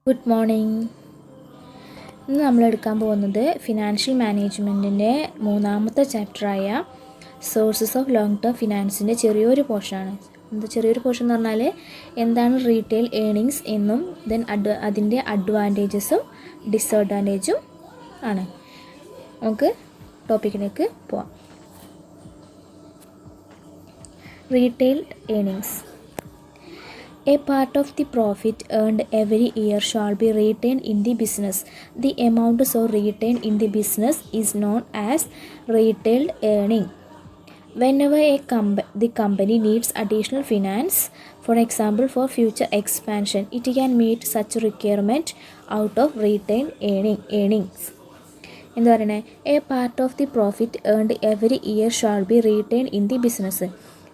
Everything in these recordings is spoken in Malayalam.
Good morning. ഇന്ന് നമ്മൾ എടുക്കാൻ പോകുന്നത് ഫിനാൻഷ്യൽ മാനേജ്മെൻറ്റിൻ്റെ മൂന്നാമത്തെ ചാപ്റ്ററായ സോഴ്സസ് ഓഫ് ലോങ് ടേം ഫിനാൻസിൻ്റെ ചെറിയൊരു പോർഷനാണ്. ചെറിയൊരു പോർഷൻ എന്ന് പറഞ്ഞാൽ എന്താണ് റീറ്റെയിൽ ഏണിങ്സ് എന്നും അതിൻ്റെ അഡ്വാൻറ്റേജസും ഡിസഡ്വാൻറ്റേജും ആണ്. നമുക്ക് ടോപ്പിക്കിലേക്ക് പോവാം. Retail earnings. A part of the profit earned every year shall be retained in the business. The amount so retained in the business is known as retailed earning. Whenever the company needs additional finance, for example for future expansion, it can meet such requirement out of retained earnings. എന്താ പറയുന്നത്? A part of the profit earned every year shall be retained in the business.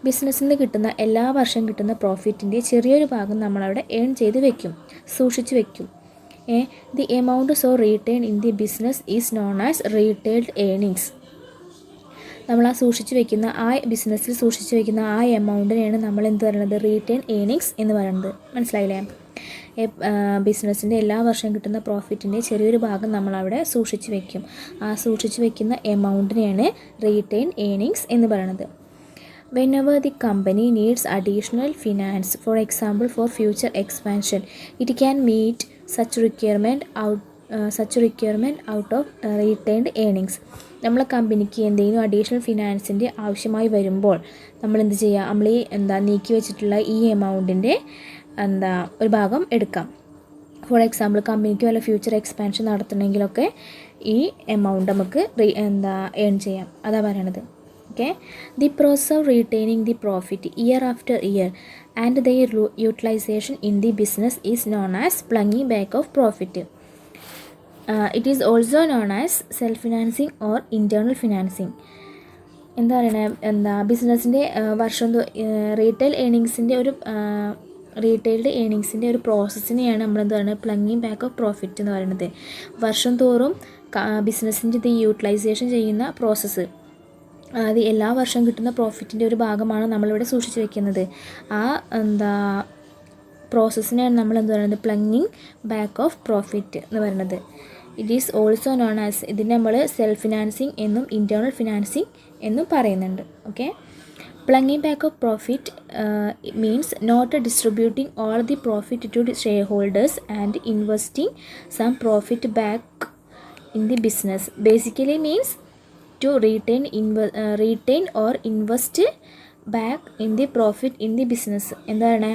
ബിസിനസ്സിൽ നിന്ന് കിട്ടുന്ന എല്ലാ വർഷം കിട്ടുന്ന പ്രോഫിറ്റിൻ്റെ ചെറിയൊരു ഭാഗം നമ്മളവിടെ ഏൺ ചെയ്ത് വെക്കും, സൂക്ഷിച്ച് വെക്കും. The amount so retain in the business is known as retailed earnings. നമ്മൾ ആ സൂക്ഷിച്ച് വെക്കുന്ന ബിസിനസ്സിൽ സൂക്ഷിച്ച് വെക്കുന്ന എമൗണ്ടിനെയാണ് നമ്മൾ എന്ത് പറയുന്നത്? റീറ്റെയിൻ ഏണിങ്സ് എന്ന് പറയുന്നത്. മനസ്സിലായില്ലേ? ബിസിനസ്സിൻ്റെ എല്ലാ വർഷം കിട്ടുന്ന പ്രോഫിറ്റിൻ്റെ ചെറിയൊരു ഭാഗം നമ്മളവിടെ സൂക്ഷിച്ച് വെക്കും. ആ സൂക്ഷിച്ച് വെക്കുന്ന എമൗണ്ടിനെയാണ് റീറ്റെയിൻ ഏണിങ്സ് എന്ന് പറയുന്നത്. Whenever the company needs additional finance, for example for future expansion, it can meet such requirement out of retained earnings. നമ്മളെ കമ്പനിക്ക് എന്തെങ്കിലും അഡീഷണൽ ഫിനാൻസിൻ്റെ ആവശ്യമായി വരുമ്പോൾ നമ്മൾ എന്ത് ചെയ്യുക? നമ്മൾ നീക്കി വെച്ചിട്ടുള്ള ഈ എമൗണ്ടിൻ്റെ ഒരു ഭാഗം എടുക്കാം. ഫോർ എക്സാമ്പിൾ കമ്പനിക്ക് വല്ല ഫ്യൂച്ചർ എക്സ്പാൻഷൻ നടത്തണമെങ്കിലൊക്കെ ഈ എമൗണ്ട് നമുക്ക് ഏൺ ചെയ്യാം. അതാണ് പറയണത്. Okay, the process of retaining the profit year after year and their utilization in the business is known as plunging back of profit. It is also known as self-financing or internal financing. എന്താ പറയുന്നത്? ബിസിനസ്സിൻ്റെ റീറ്റെയിൽ റീറ്റെയിൽഡ് ഏണിങ്സിൻ്റെ ഒരു പ്രോസസ്സിനെയാണ് നമ്മൾ എന്ത് പറയുന്നത്? പ്ലങ്ങിങ് ബാക്ക് ഓഫ് പ്രോഫിറ്റ് എന്ന് പറയുന്നത്. വർഷം തോറും ബിസിനസ്സിൻ്റെ ഇത് യൂട്ടിലൈസേഷൻ ചെയ്യുന്ന പ്രോസസ്സ്, അത് എല്ലാ വർഷം കിട്ടുന്ന പ്രോഫിറ്റിൻ്റെ ഒരു ഭാഗമാണ് നമ്മളിവിടെ സൂക്ഷിച്ച് വെക്കുന്നത്. ആ പ്രോസസ്സിനെയാണ് നമ്മൾ എന്ത് പറയുന്നത്? പ്ലങ്ങിങ് ബാക്ക് ഓഫ് പ്രോഫിറ്റ് എന്ന് പറയുന്നത്. It is also known as, ഇതിനെ നമ്മൾ സെൽഫ് ഫിനാൻസിങ് എന്നും ഇൻറ്റേർണൽ ഫിനാൻസിങ് എന്നും പറയുന്നുണ്ട്. Okay, ploughing back of profit means not distributing all the profit to share holders and investing some profit back in the business. Basically means to retain or invest back in the profit in the business. എന്താണ്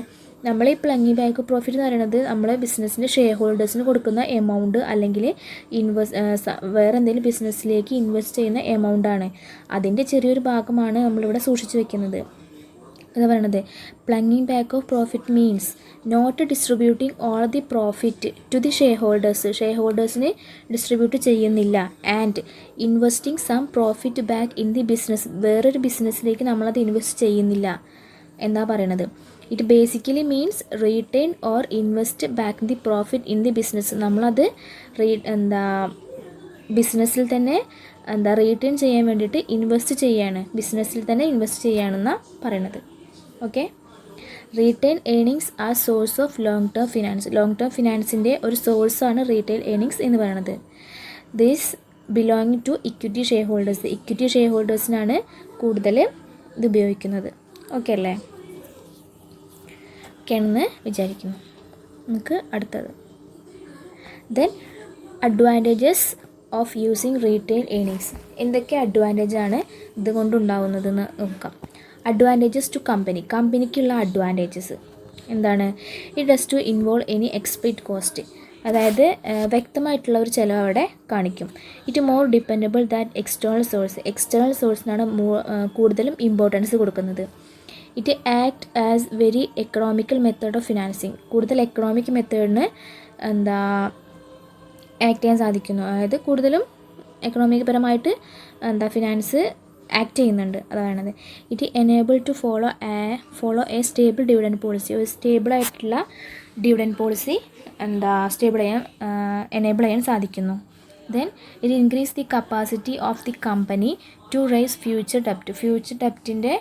നമ്മൾ ഈ പ്ലങ്ങിങ് ബാക്ക് പ്രോഫിറ്റ് എന്ന് പറയുന്നത്? നമ്മൾ ബിസിനസ്സിൻ്റെ ഷെയർ ഹോൾഡേഴ്സിന് കൊടുക്കുന്ന എമൗണ്ട് അല്ലെങ്കിൽ വേറെ എന്തെങ്കിലും ബിസിനസ്സിലേക്ക് ഇൻവെസ്റ്റ് ചെയ്യുന്ന എമൗണ്ടാണ്. അതിൻ്റെ ചെറിയൊരു ഭാഗമാണ് നമ്മളിവിടെ സൂക്ഷിച്ച് വെക്കുന്നത് എന്ന് പറയുന്നത്. Ploughing back of profit means not distributing all the profit to the share ഹോൾഡേഴ്സിന് ഡിസ്ട്രിബ്യൂട്ട് ചെയ്യുന്നില്ല. And investing some profit back in the business, വേറൊരു ബിസിനസ്സിലേക്ക് നമ്മളത് ഇൻവെസ്റ്റ് ചെയ്യുന്നില്ല എന്നാ പറയണത്. It basically means retain or invest back the profit in the business. നമ്മളത് ബിസിനസ്സിൽ തന്നെ റീറ്റെയിൻ ചെയ്യാൻ വേണ്ടിയിട്ട് ഇൻവെസ്റ്റ് ചെയ്യാണ്, ബിസിനസ്സിൽ തന്നെ ഇൻവെസ്റ്റ് ചെയ്യാണെന്നാണ് പറയണത്. Okay, retail earnings are source of long term finance. Long term ഫിനാൻസിൻ്റെ ഒരു സോഴ്സാണ് റീറ്റെയിൽ ഏണിങ്സ് എന്ന് പറയുന്നത്. This belonging to equity share holders. Equity share ഹോൾഡേഴ്സിനാണ് കൂടുതൽ ഇത് ഉപയോഗിക്കുന്നത്. ഓക്കെ അല്ലേ? ഒക്കെയാണെന്ന് വിചാരിക്കുന്നു. നമുക്ക് അടുത്തത് then advantages of using retail earnings. എന്തൊക്കെ അഡ്വാൻറ്റേജാണ് ഇതുകൊണ്ടുണ്ടാവുന്നതെന്ന് നോക്കാം. അഡ്വാൻറ്റേജസ് ടു കമ്പനിക്കുള്ള അഡ്വാൻറ്റേജസ് എന്താണ്? It does to involve any expect cost, അതായത് വ്യക്തമായിട്ടുള്ള ഒരു ചിലവ് അവിടെ കാണിക്കും. It more dependable that external സോഴ്സിനാണ് കൂടുതലും ഇമ്പോർട്ടൻസ് കൊടുക്കുന്നത്. It act as very economical method of financing. കൂടുതൽ എക്കണോമിക് മെത്തേഡിന് ആക്ട് ചെയ്യാൻ സാധിക്കുന്നു. അതായത് കൂടുതലും എക്കണോമിക് പരമായിട്ട് ഫിനാൻസ് ആക്ട് ചെയ്യുന്നുണ്ട്, അതാണത്. It enable to follow a stable dividend policy. ഒരു സ്റ്റേബിളായിട്ടുള്ള ഡിവിഡൻഡ് പോളിസി എനേബിൾ ചെയ്യാൻ സാധിക്കുന്നു. Then it increase the capacity of the company to raise future ഡെപ്റ്റിൻ്റെ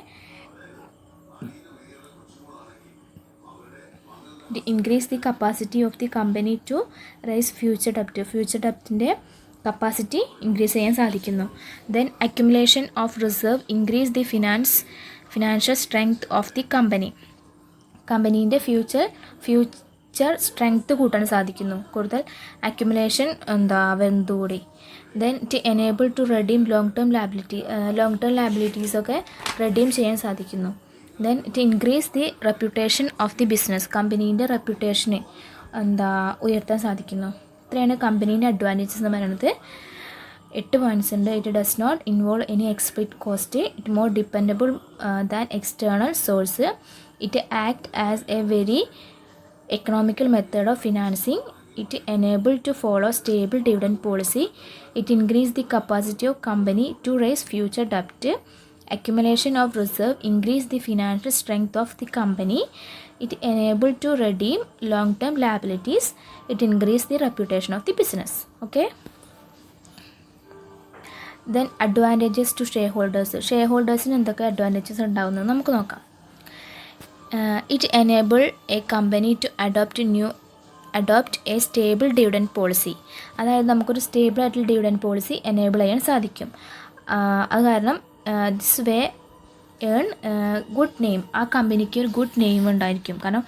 It increase the capacity of the company to raise future debt. Future debtൻ്റെ കപ്പാസിറ്റി ഇൻക്രീസ് ചെയ്യാൻ സാധിക്കുന്നു. Then accumulation of reserve increase the financial strength of the company. കമ്പനീൻ്റെ ഫ്യൂച്ചർ സ്ട്രെങ്ത് കൂട്ടാൻ സാധിക്കുന്നു. കൂടുതൽ അക്യുമുലേഷൻ വരുന്നതുകൂടി. Then to enable to redeem long term ലാബിലിറ്റീസൊക്കെ റെഡീം ചെയ്യാൻ സാധിക്കുന്നു. Then to increase the reputation of the business. കമ്പനീൻ്റെ റെപ്യൂട്ടേഷനെ ഉയർത്താൻ സാധിക്കുന്നു. ഇത്രയാണ് കമ്പനീൻ്റെ അഡ്വാൻറ്റേജസ് എന്ന് പറയുന്നത്. 8 പോയിൻറ്റ്സ് ഉണ്ട്. It does not involve any explicit cost. It more dependable than external source. It act as a very economical method of financing. It enable to follow stable dividend policy. It increase the capacity of company to raise future debt. Accumulation of reserve increase the financial strength of the company. It enable to redeem long term liabilities. It increase the reputation of the business. Okay. Then advantages to shareholders. ഷെയർഹോൾഡേഴ്സിന് എന്തൊക്കെ അഡ്വാൻറ്റേജസ് ഉണ്ടാകുന്നത് നമുക്ക് നോക്കാം. It enable a company to adopt a stable dividend policy. അതായത് നമുക്കൊരു സ്റ്റേബിൾ ആയിട്ടുള്ള ഡിവിഡൻഡ് പോളിസി എനേബിൾ ചെയ്യാൻ സാധിക്കും. അത് കാരണം this way earn good name. ആ കമ്പനിക്ക് ഒരു ഗുഡ് നെയിം ഉണ്ടായിരിക്കും. കാരണം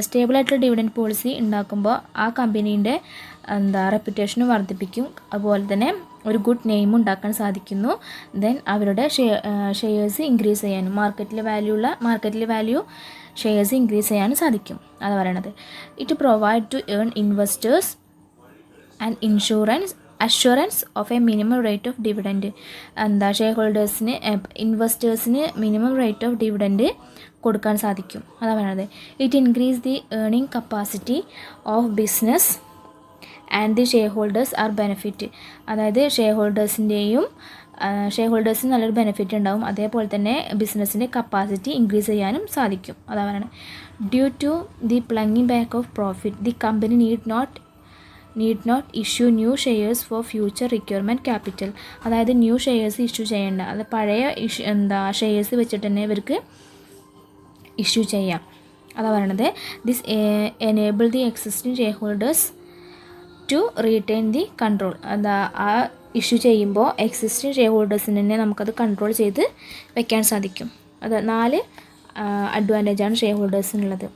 സ്റ്റേബിൾ ആയിട്ടുള്ള ഡിവിഡൻഡ് പോളിസി ഉണ്ടാക്കുമ്പോൾ ആ കമ്പനീൻ്റെ റെപ്യൂട്ടേഷനും വർദ്ധിപ്പിക്കും. അതുപോലെ തന്നെ ഒരു ഗുഡ് നെയിം ഉണ്ടാക്കാൻ സാധിക്കുന്നു. ദെൻ അവരുടെ ഷെയർസ് ഇൻക്രീസ് ചെയ്യാനും മാർക്കറ്റിൽ വാല്യൂ ഷെയർസ് ഇൻക്രീസ് ചെയ്യാനും സാധിക്കും. അത് പറയണത്. It provide to earn investors and assurance of a minimum rate of dividend. Share ഇൻവെസ്റ്റേഴ്സിന് മിനിമം റേറ്റ് ഓഫ് ഡിവിഡൻഡ് കൊടുക്കാൻ സാധിക്കും. അതാണ് പറയണത്. It increase the earning capacity of business and the share holders are benefit. അതായത് ഷെയർഹോൾഡേഴ്സിന് നല്ലൊരു ബെനിഫിറ്റ് ഉണ്ടാവും. അതേപോലെ തന്നെ ബിസിനസ്സിൻ്റെ കപ്പാസിറ്റി ഇൻക്രീസ് ചെയ്യാനും സാധിക്കും. അതാണ് പറയുന്നത്. Due to the ploughing back of profit the company need not issue new shares for future requirement capital. അതായത് ന്യൂ ഷെയർസ് ഇഷ്യൂ ചെയ്യേണ്ട. അത് പഴയ ഷെയർസ് വെച്ചിട്ട് തന്നെ ഇവർക്ക് ഇഷ്യൂ ചെയ്യാം. അതാണ് പറയണത്. This enable the existing share holders to retain the control. ആ ഇഷ്യൂ ചെയ്യുമ്പോൾ എക്സിസ്റ്റിംഗ് ഷെയർ ഹോൾഡേഴ്സിന് തന്നെ നമുക്കത് കൺട്രോൾ ചെയ്ത് വെക്കാൻ സാധിക്കും. അത് 4 അഡ്വാൻറ്റേജാണ് ഷെയർ ഹോൾഡേഴ്സിനുള്ളത്.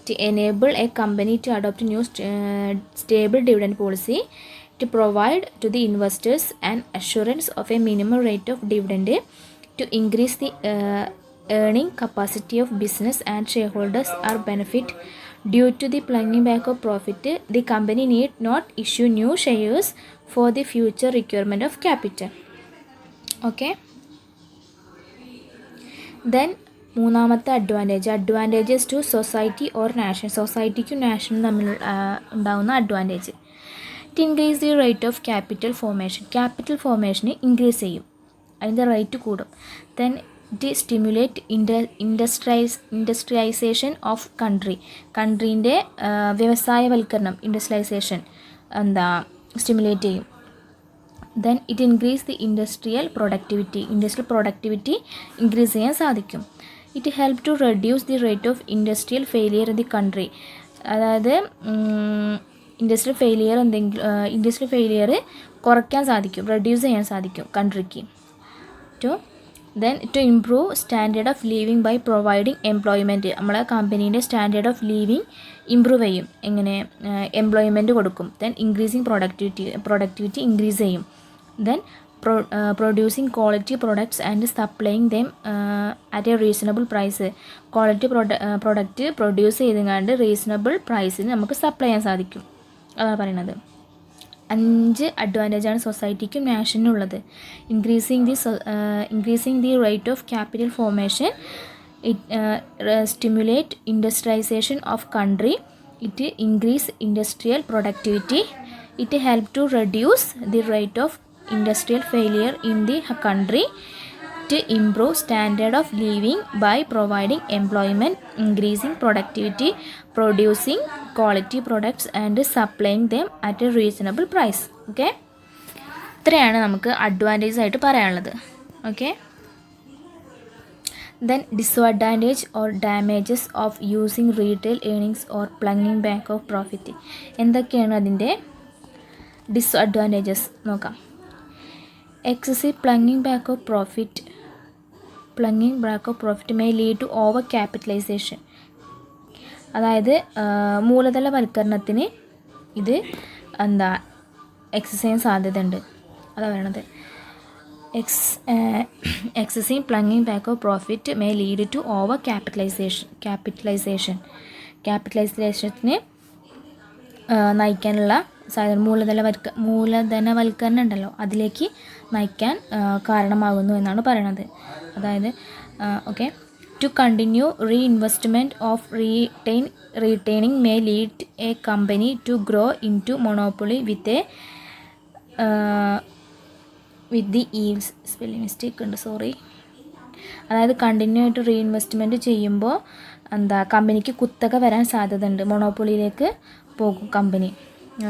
To enable a company to adopt new stable dividend policy. To provide to the investors and assurance of a minimum rate of dividend. To increase the earning capacity of business and share holders are benefit. Due to the plunging back of profit, the company need not issue new shares for the future requirement of capital. Okay. Then മൂന്നാമത്തെ advantages to society or nation. സൊസൈറ്റിക്കും നാഷനും തമ്മിൽ ഉണ്ടാകുന്ന advantage. It increase the rate of capital ഫോർമേഷന് ഇൻക്രീസ് ചെയ്യും. അതിൻ്റെ റേറ്റ് കൂടും. Then it stimulate industrialisation of കൺട്രീൻ്റെ വ്യവസായവൽക്കരണം ഇൻഡസ്ട്രിയലൈസേഷൻ സ്റ്റിമുലേറ്റ് ചെയ്യും. Then it increase the industrial productivity increase ചെയ്യാൻ സാധിക്കും. It help to reduce the rate of industrial failure in the country. അതായത് ഇൻഡസ്ട്രിയൽ ഫെയിലിയർ കുറയ്ക്കാൻ സാധിക്കും, റെഡ്യൂസ് ചെയ്യാൻ സാധിക്കും കൺട്രിക്ക്. To improve standard of living by providing employment. നമ്മളെ കമ്പനീൻ്റെ സ്റ്റാൻഡേർഡ് ഓഫ് ലിവിങ് ഇംപ്രൂവ് ചെയ്യും. എങ്ങനെ? എംപ്ലോയ്മെൻറ്റ് കൊടുക്കും. ദെൻ ഇൻക്രീസിങ് പ്രൊഡക്ടിവിറ്റി ഇൻക്രീസ് ചെയ്യും. Then producing quality products and supplying them at a reasonable price. Quality product produce ചെയ്തുകൊണ്ട് റീസണബിൾ പ്രൈസിന് നമുക്ക് സപ്ലൈ ചെയ്യാൻ സാധിക്കും. അതാണ് പറയുന്നത്. 5 അഡ്വാൻറ്റേജാണ് സൊസൈറ്റിക്കും നാഷനും ഉള്ളത്. Increasing the rate of capital formation. It stimulate industrialisation of country. It increase industrial productivity. It help to reduce the rate of industrial failure in the country. To improve standard of living by providing employment, increasing productivity, producing quality products and supplying them at a reasonable price. Okay, ഇത്രയാണ് നമുക്ക് അഡ്വാൻറ്റേജ് ആയിട്ട് പറയാനുള്ളത്. Okay, Then disadvantage or damages of using retail earnings or plunging back of profit. എന്തൊക്കെയാണ് അതിൻ്റെ ഡിസ്അഡ്വാൻറ്റേജസ് നോക്കാം. Excessive ploughing back of profit may lead to over capitalisation. അതായത് മൂലധനവൽക്കരണത്തിന് ഇത് എക്സസ് ചെയ്യാൻ സാധ്യതയുണ്ട്. അതാണ് പറയണത്. Excessive plunging back of profit may lead to over ക്യാപിറ്റലൈസേഷന് നയിക്കാനുള്ള മൂലധനവൽക്കരണം ഉണ്ടല്ലോ, അതിലേക്ക് നയിക്കാൻ കാരണമാകുന്നു എന്നാണ് പറയണത്. അതായത് okay, to continue reinvestment of retaining may lead a company to grow in to monopoly with the evils. Spelling mistake ഉണ്ട്, സോറി. അതായത് കണ്ടിന്യൂ ആയിട്ട് റീഇൻവെസ്റ്റ്മെൻറ്റ് ചെയ്യുമ്പോൾ കമ്പനിക്ക് കുത്തക വരാൻ സാധ്യത ഉണ്ട്, മൊണോപ്പൊളിയിലേക്ക് പോകും കമ്പനി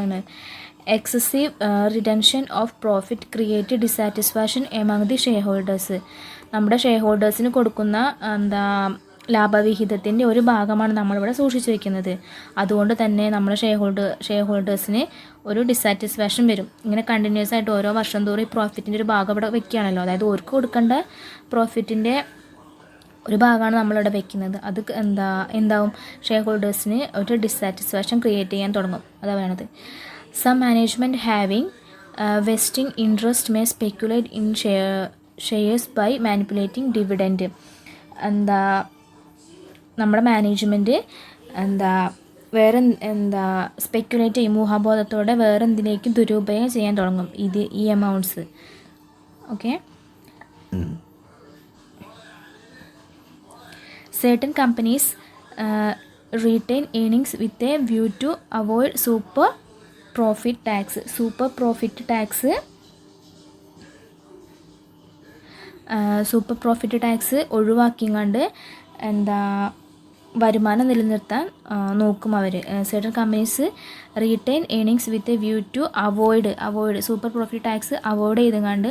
ആണ്. Excessive retention of profit create dissatisfaction among the share holders. നമ്മുടെ ഷെയർ ഹോൾഡേഴ്സിന് കൊടുക്കുന്ന ലാഭവിഹിതത്തിൻ്റെ ഒരു ഭാഗമാണ് നമ്മളിവിടെ സൂക്ഷിച്ചു വയ്ക്കുന്നത്. അതുകൊണ്ട് തന്നെ നമ്മുടെ ഷെയർ ഹോൾഡേഴ്സിന് ഒരു ഡിസാറ്റിസ്ഫാക്ഷൻ വരും. ഇങ്ങനെ കണ്ടിന്യൂസ് ആയിട്ട് ഓരോ വർഷം തോറും ഈ പ്രോഫിറ്റിൻ്റെ ഒരു ഭാഗം ഇവിടെ വെക്കുകയാണല്ലോ, അതായത് അവർക്ക് കൊടുക്കേണ്ട പ്രോഫിറ്റിൻ്റെ ഒരു ഭാഗമാണ് നമ്മളിവിടെ വെക്കുന്നത്. അത് എന്താവും, ഷെയർ ഹോൾഡേഴ്സിന് ഒരു ഡിസാറ്റിസ്ഫാക്ഷൻ ക്രിയേറ്റ് ചെയ്യാൻ തുടങ്ങും. അതാണ് വേണത്. Some management having vesting interest may speculate in shares by manipulating dividend. നമ്മുടെ മാനേജ്മെൻറ്റ് വേറെ സ്പെക്കുലേറ്റ് ചെയ്യും, ഊഹാബോധത്തോടെ വേറെ എന്തിനേക്കും ദുരുപയോഗം ചെയ്യാൻ തുടങ്ങും ഈ amounts. Okay. Certain companies retain earnings with a view to avoid super profit tax ഒഴിവാക്കിങ്ങാണ്ട് വരുമാനം നിലനിർത്താൻ നോക്കും അവർ. certain companies retain earnings with a view to avoid super profit tax avoid ചെയ്തുകൊണ്ട്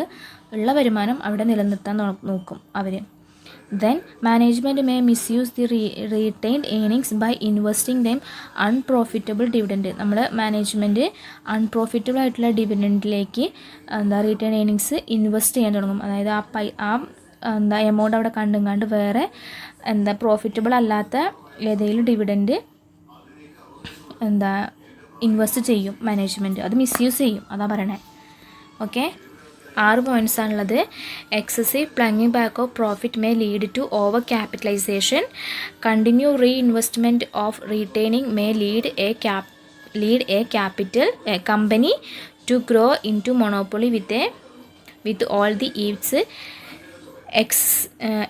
ഉള്ള വരുമാനം അവിടെ നിലനിർത്താൻ നോക്കും അവർ. Then management may misuse the retained earnings by investing them unprofitable dividend. നമ്മൾ മാനേജ്മെൻറ്റ് അൺപ്രോഫിറ്റബിൾ ആയിട്ടുള്ള ഡിവിഡൻറ്റിലേക്ക് റീറ്റെയിൻ ഏർണിങ്സ് ഇൻവെസ്റ്റ് ചെയ്യാൻ തുടങ്ങും. അതായത് ആ എമൗണ്ട് അവിടെ കണ്ടും വേറെ പ്രോഫിറ്റബിൾ അല്ലാത്ത ഏതെങ്കിലും ഡിവിഡൻറ്റ് ഇൻവെസ്റ്റ് ചെയ്യും മാനേജ്മെൻറ്റ്. അത് മിസ്യൂസ് ചെയ്യും, അതാണ് പറയണേ. ഓക്കെ, 6 പോയിൻറ്റ്സ് ആണുള്ളത്. Excessive ploughing back of profit may lead to over capitalisation. Continue reinvestment of retaining may lead a company to grow in to monopoly with all the evils.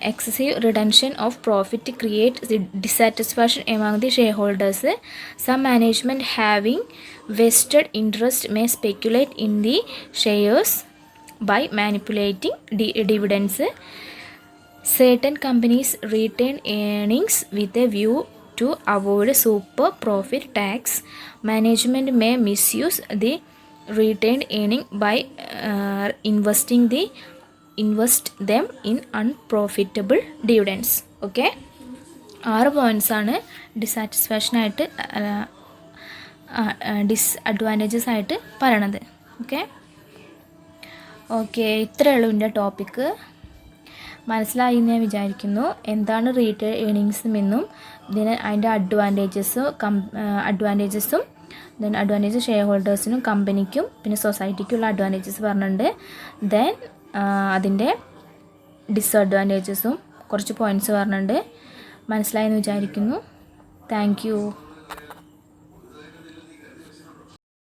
Excessive retention of profit creates dissatisfaction among the shareholders. Some management having vested interest may speculate in the shares by manipulating dividends. Certain companies retain earnings with a view to avoid super profit tax. Management may misuse the retained earning by invest them in unprofitable dividends. Okay, 6 points ആണ് ഡിസ്അഡ്വാൻറ്റേജസ് ആയിട്ട് പറയണത്. ഓക്കെ, ഇത്രയേ ഉള്ളൂ എൻ്റെ ടോപ്പിക്ക്. മനസ്സിലായി എന്ന് ഞാൻ വിചാരിക്കുന്നു. എന്താണ് റീറ്റെയിൽ ഏർണിങ്സും എന്നും അതിൻ്റെ അഡ്വാൻറ്റേജസും അഡ്വാൻറ്റേജ് ഷെയർ ഹോൾഡേഴ്സിനും കമ്പനിക്കും പിന്നെ സൊസൈറ്റിക്കുള്ള അഡ്വാൻറ്റേജസ് പറഞ്ഞിട്ടുണ്ട്. ദെൻ അതിൻ്റെ ഡിസ്അഡ്വാൻറ്റേജസും കുറച്ച് പോയിൻറ്റ്സ് പറഞ്ഞിട്ടുണ്ട്. മനസ്സിലായെന്ന് വിചാരിക്കുന്നു. Thank you.